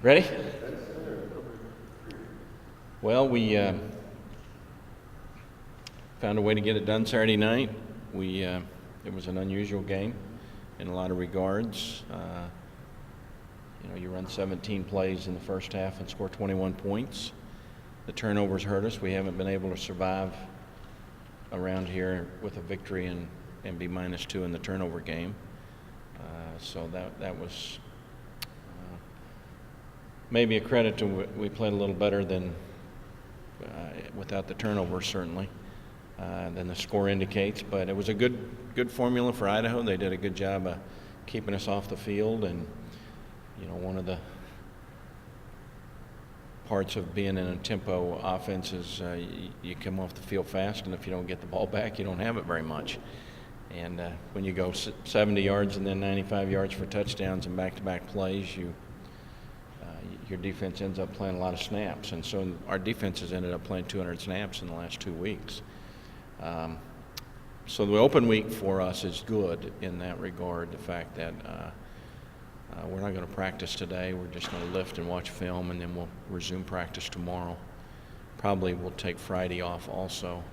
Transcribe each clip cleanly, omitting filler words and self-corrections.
Ready? Well, we found a way to get it done Saturday night. It was an unusual game in a lot of regards. You run 17 plays in the first half and score 21 points. The turnovers hurt us. We haven't been able to survive around here with a victory and be -2 in the turnover game. So that was maybe a credit to we played a little better than without the turnovers, certainly, than the score indicates. But it was a good formula for Idaho. They did a good job of keeping us off the field. And one of the parts of being in a tempo offense is you come off the field fast, and if you don't get the ball back, you don't have it very much. And when you go 70 yards and then 95 yards for touchdowns and back-to-back plays, your defense ends up playing a lot of snaps. And so our defense has ended up playing 200 snaps in the last 2 weeks. So the open week for us is good in that regard, the fact that we're not going to practice today. We're just going to lift and watch film, and then we'll resume practice tomorrow. Probably we'll take Friday off also.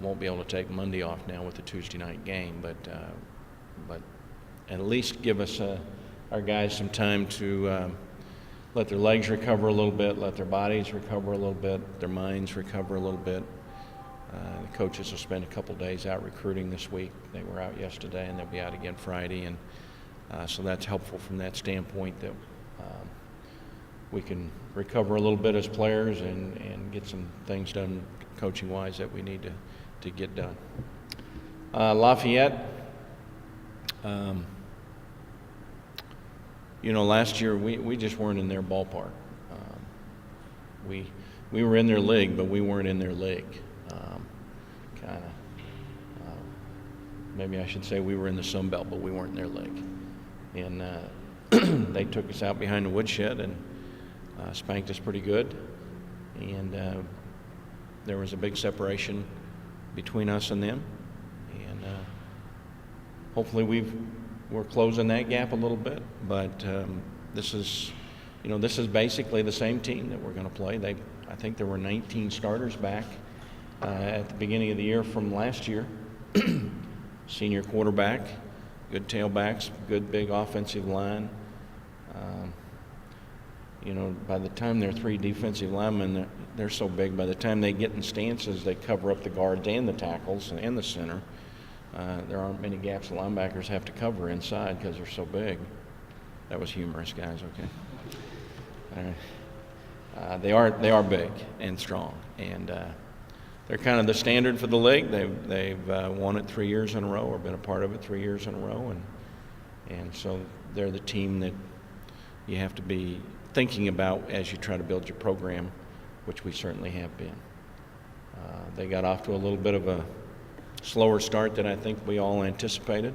Won't be able to take Monday off now with the Tuesday night game, but at least give us our guys some time to let their legs recover a little bit, let their bodies recover a little bit, their minds recover a little bit. The coaches will spend a couple days out recruiting this week. They were out yesterday, and they'll be out again Friday, and so that's helpful from that standpoint that we can recover a little bit as players and get some things done coaching-wise that we need to get done. Lafayette, last year we just weren't in their ballpark. We were in their league, but we weren't in their league. Maybe I should say we were in the Sun Belt, but we weren't in their league. And they took us out behind the woodshed and spanked us pretty good. And there was a big separation between us and them. And hopefully we're closing that gap a little bit. But this is basically the same team that we're going to play. I think there were 19 starters back at the beginning of the year from last year. Senior quarterback, good tailbacks, good big offensive line. By the time they're 3 defensive linemen, they're so big. By the time they get in stances, they cover up the guards and the tackles and the center. There aren't many gaps the linebackers have to cover inside because they're so big. That was humorous, guys. Okay. They are big and strong, and they're kind of the standard for the league. They've won it 3 years in a row, or been a part of it 3 years in a row, and so they're the team that you have to be thinking about as you try to build your program, which we certainly have been. They got off to a little bit of a slower start than I think we all anticipated,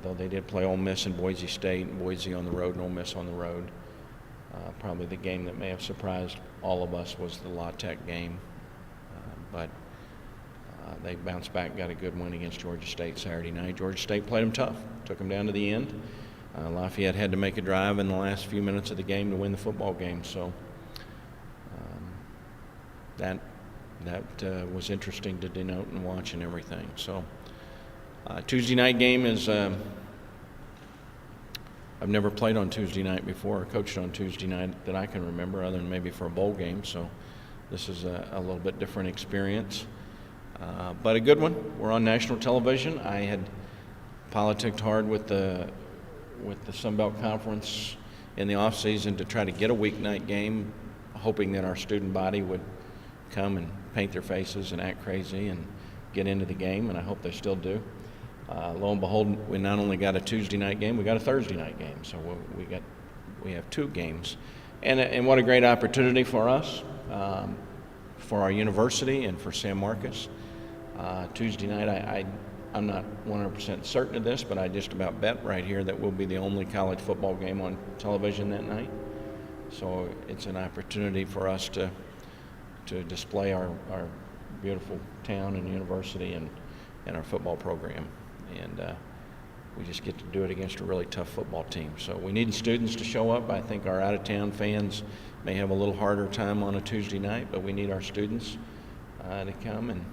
though they did play Ole Miss and Boise State, and Boise on the road and Ole Miss on the road. Probably the game that may have surprised all of us was the La Tech game. But they bounced back, got a good win against Georgia State Saturday night. Georgia State played them tough, took them down to the end. Lafayette had to make a drive in the last few minutes of the game to win the football game. So that was interesting to denote and watch and everything. So Tuesday night game is I've never played on Tuesday night before or coached on Tuesday night that I can remember, other than maybe for a bowl game. So this is a little bit different experience, but a good one. We're on national television. I had politicked hard with the Sun Belt Conference in the off season to try to get a weeknight game, hoping that our student body would come and paint their faces and act crazy and get into the game, and I hope they still do. Lo and behold, we not only got a Tuesday night game, we got a Thursday night game. So we have 2 games, and what a great opportunity for us. For our university and for San Marcos. Tuesday night, I'm not 100% certain of this, but I just about bet right here that we'll be the only college football game on television that night. So it's an opportunity for us to display our beautiful town and university and our football program. And we just get to do it against a really tough football team. So we need students to show up. I think our out-of-town fans may have a little harder time on a Tuesday night, but we need our students to come and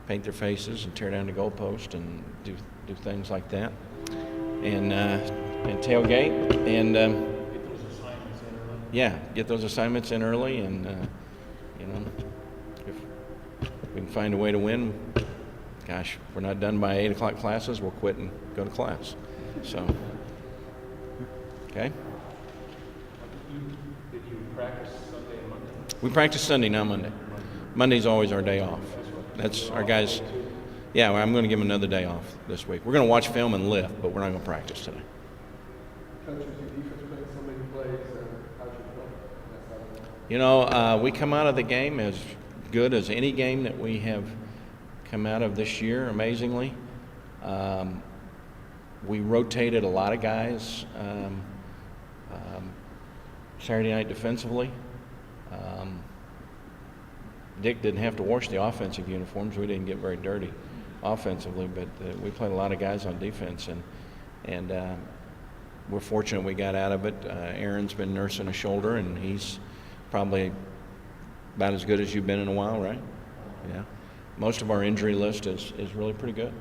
paint their faces and tear down the goalpost and do things like that, and tailgate and get those assignments in early. Yeah, get those assignments in early, and if we can find a way to win, gosh, if we're not done by 8 o'clock classes, we'll quit and go to class. So, okay. Did you practice Sunday and Monday? We practice Sunday, not Monday. Monday's always our day off. That's our guys. Yeah, well, I'm going to give them another day off this week. We're going to watch film and lift, but we're not going to practice today. Coach, is your defense playing so many plays, and how's your play? We come out of the game as good as any game that we have come out of this year, amazingly. We rotated a lot of guys Saturday night defensively. Dick didn't have to wash the offensive uniforms. We didn't get very dirty offensively, but we played a lot of guys on defense, and we're fortunate we got out of it. Aaron's been nursing a shoulder, and he's probably about as good as you've been in a while, right? Yeah. Most of our injury list is really pretty good.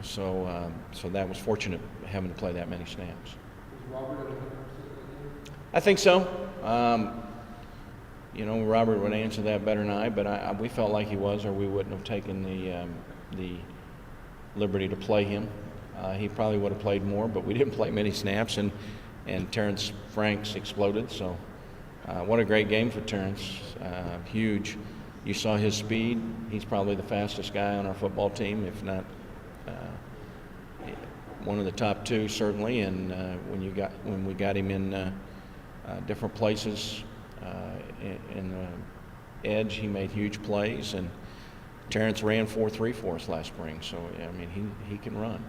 So that was fortunate having to play that many snaps. Is Robert at 100% I think so. Robert would answer that better than I, but we felt like he was, or we wouldn't have taken the liberty to play him. He probably would have played more, but we didn't play many snaps, and Terrence Franks exploded. So what a great game for Terrence. Huge. You saw his speed. He's probably the fastest guy on our football team, if not one of the top two, certainly. And when we got him in different places in the edge, he made huge plays. And Terrence ran 4.3 for us last spring, so I mean he can run,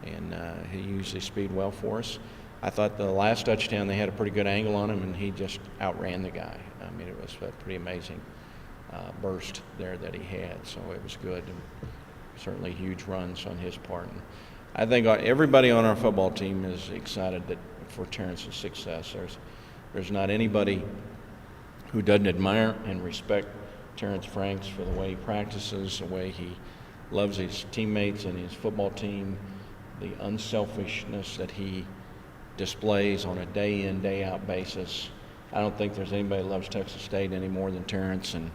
and he used his speed well for us. I thought the last touchdown they had a pretty good angle on him, and he just outran the guy. I mean, it was a pretty amazing burst there that he had, so it was good, and certainly huge runs on his part. And I think everybody on our football team is excited for Terrence's success. There's not anybody who doesn't admire and respect Terrence Franks for the way he practices, the way he loves his teammates and his football team, the unselfishness that he displays on a day-in, day-out basis. I don't think there's anybody that loves Texas State any more than Terrence, and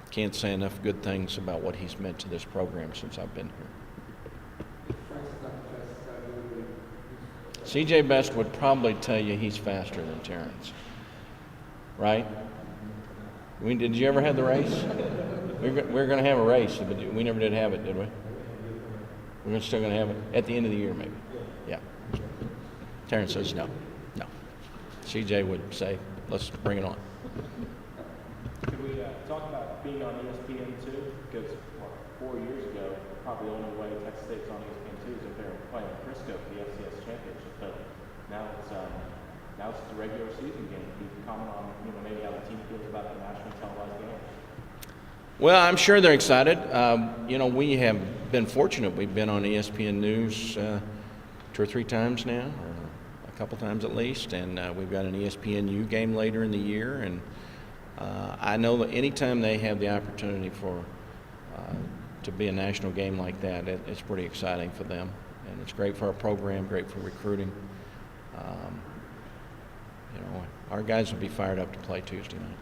can't say enough good things about what he's meant to this program since I've been here. Frank's not the fastest guy in the league. C.J. Best would probably tell you he's faster than Terrence, right? Did you ever have the race? We're going to have a race, but we never did have it, did we? We're still going to have it at the end of the year, maybe. Yeah. Terrence says no. C.J. would say, let's bring it on. Can we talk about being on ESPN2? Because 4 years ago, probably the only way Texas State's on ESPN2 is if they're playing Frisco for the FCS championship. But now it's the regular season game. Can you comment on maybe how the team feels about the nationally televised game? Well, I'm sure they're excited. We have been fortunate. We've been on ESPN News 2 or 3 times now, or a couple times at least, and we've got an ESPNU game later in the year. And I know that anytime they have the opportunity to be a national game like that, it's pretty exciting for them, and it's great for our program, great for recruiting. Our guys will be fired up to play Tuesday night.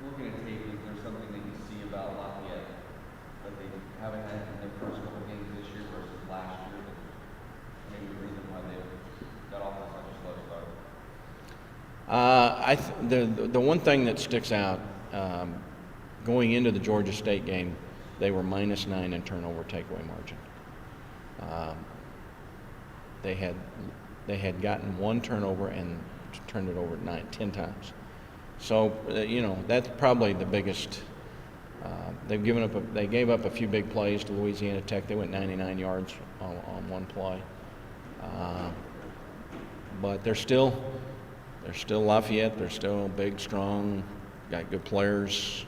Looking at tape, is there something that you see about Lafayette that they haven't had in their first couple games this year versus last year that maybe the reason why they got off to such a slow start? The one thing that sticks out, going into the Georgia State game, they were -9 in turnover takeaway margin. They had gotten 1 turnover and turned it over 10 times. So that's probably the biggest. They gave up a few big plays to Louisiana Tech. They went 99 yards on one play, but they're still Lafayette. They're still big, strong, got good players.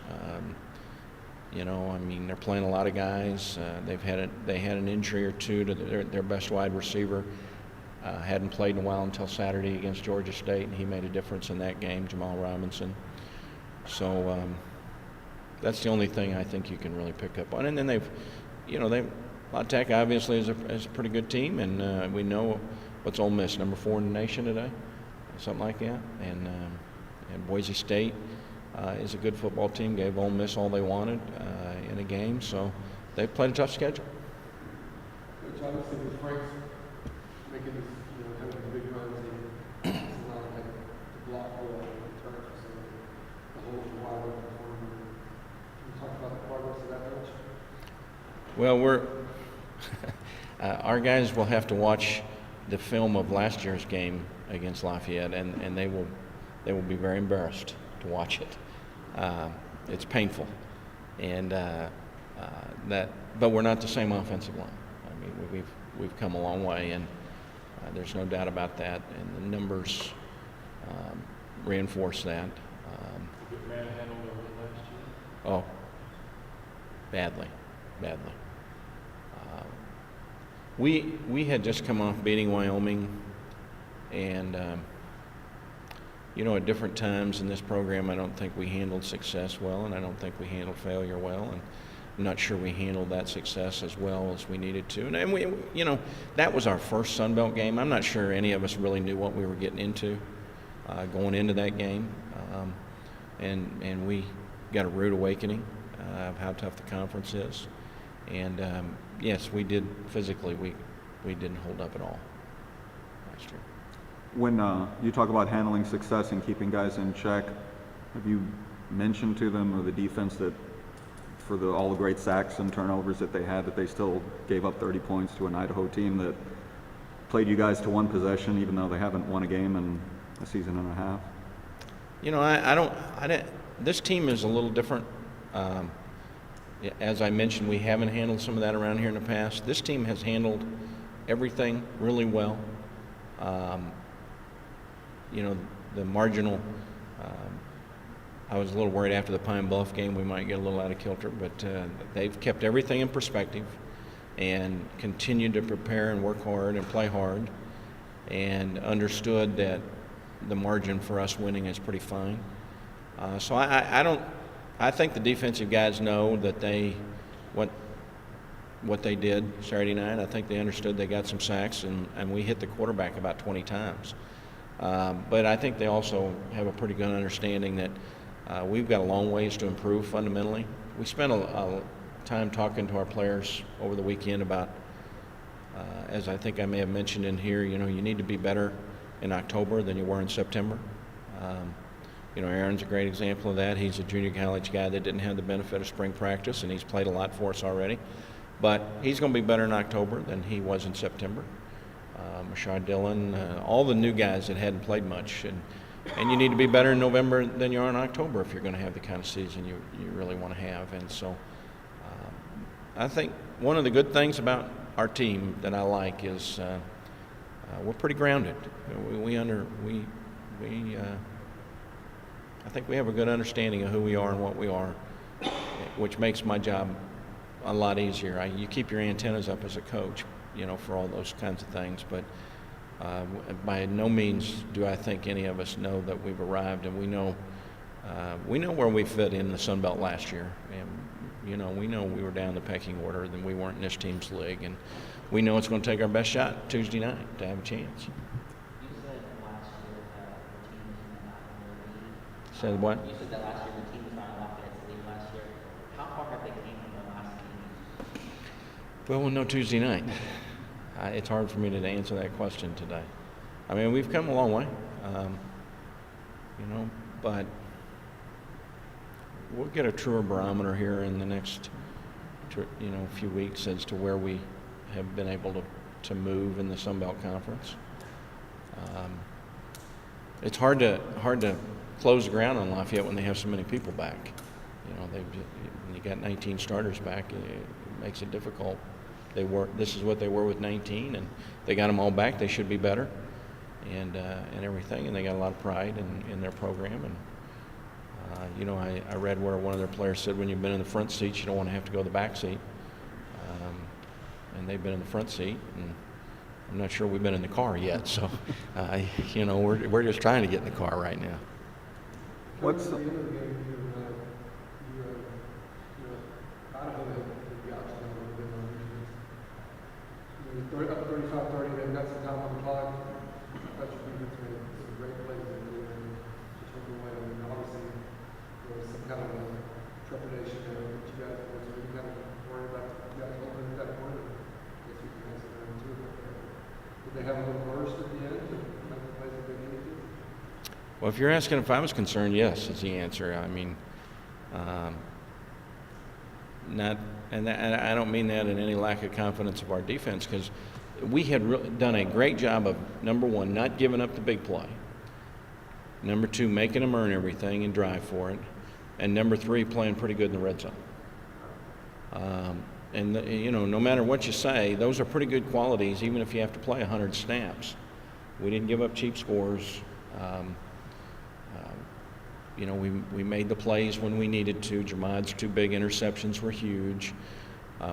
You know, I mean, they're playing a lot of guys. They had an injury or two to their best wide receiver. Hadn't played in a while until Saturday against Georgia State, and he made a difference in that game, Jamal Robinson. So that's the only thing I think you can really pick up on. And then La Tech obviously is a pretty good team, and we know what's Ole Miss, number 4 in the nation today, something like that. And Boise State is a good football team. Gave Ole Miss all they wanted in a game, so they played a tough schedule. Coach, obviously with Frank's making this, having the big runs, and it's allowing him to block all the returns, so the holes are wide open for him. Can you talk about the progress of that, Coach? Well, our guys will have to watch the film of last year's game against Lafayette, and they will be very embarrassed to watch it. It's painful, and but we're not the same offensive line. I mean, we've come a long way, and there's no doubt about that. And the numbers reinforce that. Did manhandled over last year? Oh, badly. We had just come off beating Wyoming, and at different times in this program, I don't think we handled success well, and I don't think we handled failure well, and I'm not sure we handled that success as well as we needed to. And we that was our first Sun Belt game. I'm not sure any of us really knew what we were getting into going into that game, and we got a rude awakening of how tough the conference is. And yes, we did physically. We didn't hold up at all last year. When you talk about handling success and keeping guys in check, have you mentioned to them or the defense that for all the great sacks and turnovers that they had, that they still gave up 30 points to an Idaho team that played you guys to one possession, even though they haven't won a game in a season and a half? I don't. This team is a little different. As I mentioned, we haven't handled some of that around here in the past. This team has handled everything really well. The marginal, I was a little worried after the Pine Bluff game we might get a little out of kilter, but they've kept everything in perspective and continued to prepare and work hard and play hard, and understood that the margin for us winning is pretty fine. So I think the defensive guys know that what they did Saturday night. I think they understood they got some sacks, and we hit the quarterback about 20 times. But I think they also have a pretty good understanding that we've got a long ways to improve fundamentally. We spent a time talking to our players over the weekend about, as I think I may have mentioned in here, you need to be better in October than you were in September. Aaron's a great example of that. He's a junior college guy that didn't have the benefit of spring practice, and he's played a lot for us already. But he's going to be better in October than he was in September. Rashad Dillon, all the new guys that hadn't played much. And you need to be better in November than you are in October if you're going to have the kind of season you really want to have. And so I think one of the good things about our team that I like is we're pretty grounded. I think we have a good understanding of who we are and what we are, which makes my job a lot easier. You keep your antennas up as a coach, for all those kinds of things. But by no means do I think any of us know that we've arrived, and we know where we fit in the Sun Belt last year. And we know we were down the pecking order, and we weren't in this team's league, and we know it's going to take our best shot Tuesday night to have a chance. You said last year that the team was not in the league. Said what? You said that last year the team was not in Lafayette's league last year. How far have they came from the last team? Well, we'll know Tuesday night. It's hard for me to answer that question today. I mean, we've come a long way, but we'll get a truer barometer here in the next, few weeks as to where we have been able to move in the Sun Belt Conference. It's hard to close the ground on Lafayette when they have so many people back. When you got 19 starters back, it makes it difficult. This is what they were with 19, and they got them all back. They should be better, and everything. And they got a lot of pride in their program. And I read where one of their players said when you've been in the front seat, you don't want to have to go to the back seat. And they've been in the front seat, and I'm not sure we've been in the car yet. So, we're just trying to get in the car right now. What's At the end of the game, Idaho had the option of a little bit on defense. Up 35-30, they've got some time on the clock. I thought your defense made some great plays there. Just took away. I mean, obviously, there was some kind of a trepidation there that you guys were, so you kind of worried about you guys opening that corner. I guess you can answer that one too. Did they have a little burst at the end to make the plays that they needed to? Well, if you're asking if I was concerned, yes, is the answer. I mean, and I don't mean that in any lack of confidence of our defense, because we had done a great job of, number one, not giving up the big play. Number two, making them earn everything and drive for it. And number three, playing pretty good in the red zone. No matter what you say, those are pretty good qualities, even if you have to play 100 snaps. We didn't give up cheap scores. We made the plays when we needed to. Jermad's two big interceptions were huge.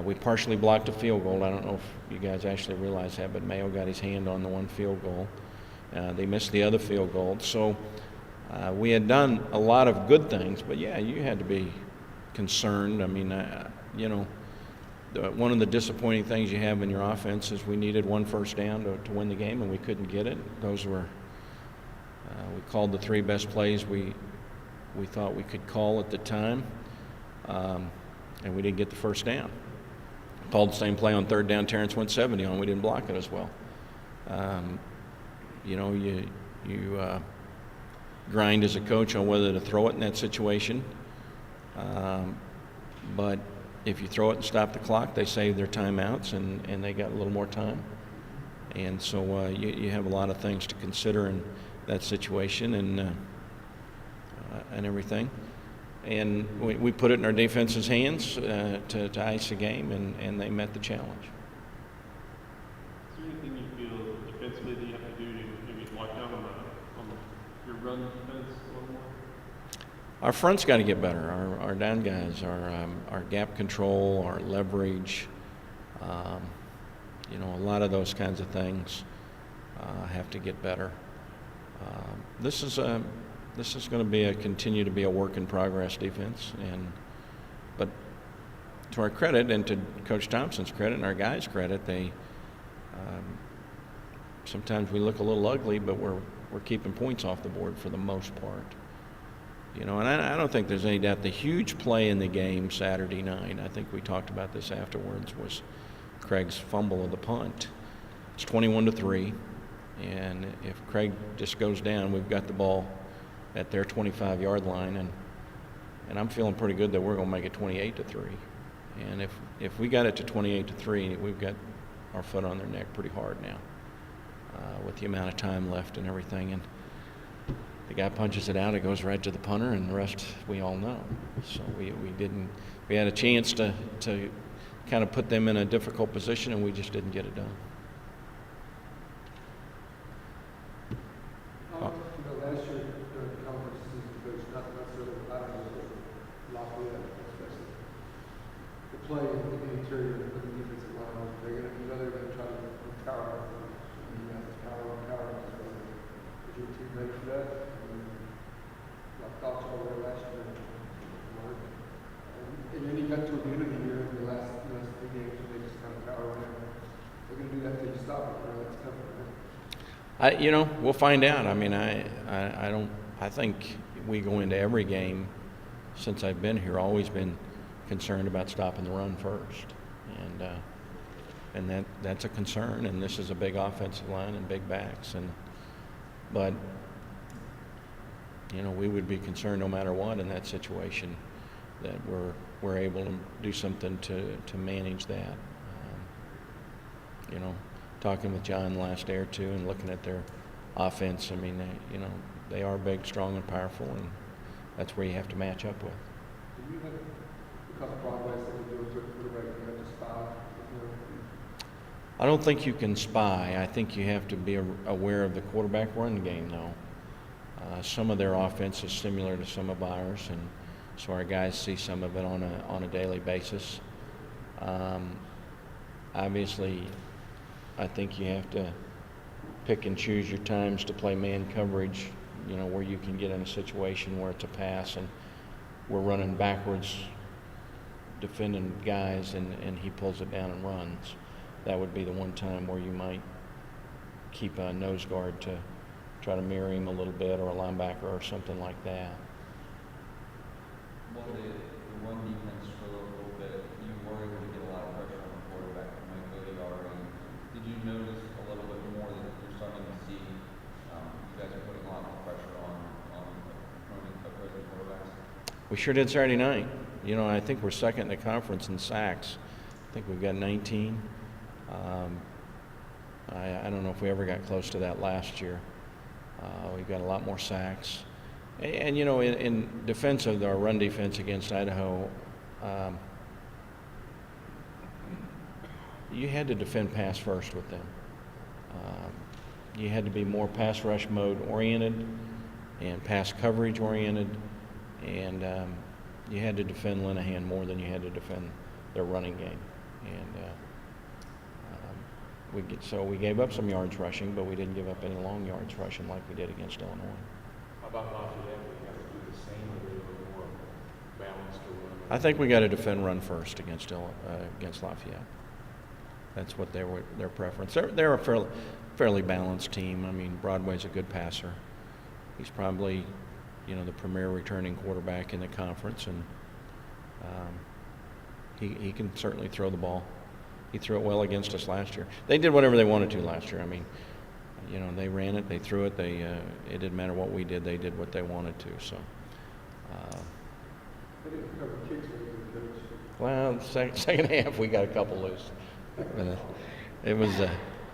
We partially blocked a field goal. I don't know if you guys actually realize that, but Mayo got his hand on the one field goal. They missed the other field goal. So we had done a lot of good things, but yeah, you had to be concerned. I mean, one of the disappointing things you have in your offense is we needed one first down to win the game, and we couldn't get it. Those were, we called the three best plays we thought we could call at the time, and we didn't get the first down. Called the same play on third down. Terrence went 70 on. We didn't block it as well. You grind as a coach on whether to throw it in that situation. But if you throw it and stop the clock, they save their timeouts, and they got a little more time. And so you have a lot of things to consider in that situation and everything. And we put it in our defense's hands to ice the game, and they met the challenge. Is there anything you feel defensively that you have to do to maybe lock down on your run defense a little more? Our front's got to get better. Our down guys, our gap control, our leverage, a lot of those kinds of things have to get better. This is going to continue to be a work in progress defense, but to our credit and to Coach Thompson's credit and our guys' credit, they sometimes we look a little ugly, but we're keeping points off the board for the most part. And I don't think there's any doubt the huge play in the game Saturday night, I think we talked about this afterwards, was Craig's fumble of the punt. It's 21-3, and if Craig just goes down, we've got the ball at their 25-yard line, and I'm feeling pretty good that we're going to make it 28-3. And if we got it to 28-3, we've got our foot on their neck pretty hard now with the amount of time left and everything. And the guy punches it out, it goes right to the punter, and the rest we all know. So we had a chance to kind of put them in a difficult position, and we just didn't get it done. Last year during the conference season, Coach, not necessarily Idaho, but Lafayette, especially. The play in the interior of the defensive line, they're going to try to power. You guys power. Is your team ready for that? I thought y'all were last year. And then you got to the end of the year, in the last three games, and they just kind of power around. They're going to do that till you stop it. That's coming. We'll find out. I mean, I think we go into every game since I've been here, always been concerned about stopping the run first, and that's a concern. And this is a big offensive line and big backs, but we would be concerned no matter what in that situation that we're able to do something to manage that. Talking with John last day or two and looking at their offense, I mean, they are big, strong, and powerful, and that's where you have to match up with. Do you have because of progress that we do with quarterback, you have to spy? I don't think you can spy. I think you have to be aware of the quarterback run game, though. Some of their offense is similar to some of ours, and so our guys see some of it on a daily basis. Obviously, I think you have to pick and choose your times to play man coverage, where you can get in a situation where it's a pass and we're running backwards defending guys and he pulls it down and runs. That would be the one time where you might keep a nose guard to try to mirror him a little bit, or a linebacker or something like that. Well, the run defense for a little bit, you were able to get a lot of pressure on the quarterback from Mike Cody. Did you notice a little bit more that you're starting to see you guys are putting a lot more pressure on opposing quarterbacks? We sure did Saturday night. I think we're second in the conference in sacks. I think we've got 19. I don't know if we ever got close to that last year. We've got a lot more sacks. And in defense of our run defense against Idaho, you had to defend pass first with them. You had to be more pass rush mode oriented and pass coverage oriented, and you had to defend Linehan more than you had to defend their running game. And we gave up some yards rushing, but we didn't give up any long yards rushing like we did against Illinois. How about Lafayette? We have to do the same, or a little more balanced or whatever? I think we got to defend run first against Lafayette. That's what their preference. They're a fairly balanced team. I mean, Broadway's a good passer. He's probably, the premier returning quarterback in the conference, and he can certainly throw the ball. He threw it well against us last year. They did whatever they wanted to last year. I mean, they ran it, they threw it. It didn't matter what we did. They did what they wanted to. So. They didn't pick up kicks or anything, coach. Well, second half we got a couple loose. It was.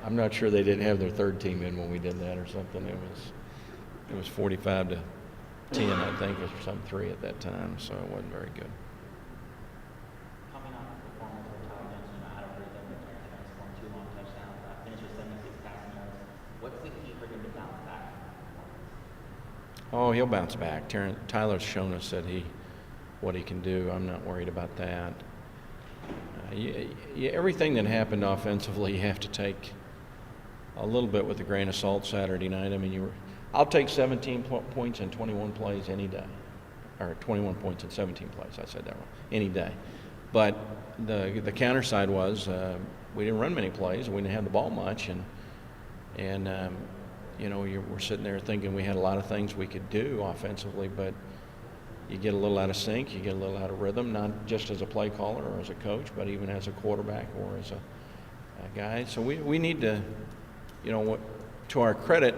I'm not sure they didn't have their third team in when we did that or something. It was 45-10, I think, or some 3 at that time. So it wasn't very good. Coming off the performance where Tyler Johnson out of rhythm, returning scoring 2 long touchdowns, finished with 76 passing yards. What's the key for him to bounce back? Oh, he'll bounce back. Tyler's shown us what he can do. I'm not worried about that. Everything that happened offensively, you have to take a little bit with a grain of salt Saturday night. I mean, I'll take 17 points in 21 plays any day, or 21 points in 17 plays. I said that wrong. Any day. But the counter side was we didn't run many plays. We didn't have the ball much, and we're sitting there thinking we had a lot of things we could do offensively, but you get a little out of sync, you get a little out of rhythm, not just as a play caller or as a coach, but even as a quarterback or as a guy. So we need to, to our credit,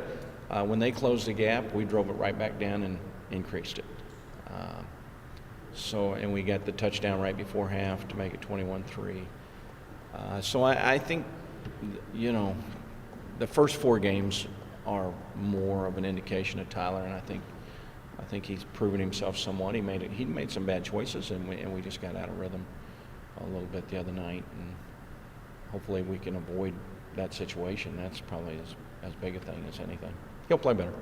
when they closed the gap, we drove it right back down and increased it. And we got the touchdown right before half to make it 21-3. So I think, the first 4 games are more of an indication of Tyler, and I think he's proven himself somewhat. He made some bad choices, and we just got out of rhythm a little bit the other night, and hopefully we can avoid that situation. That's probably as big a thing as anything. He'll play better.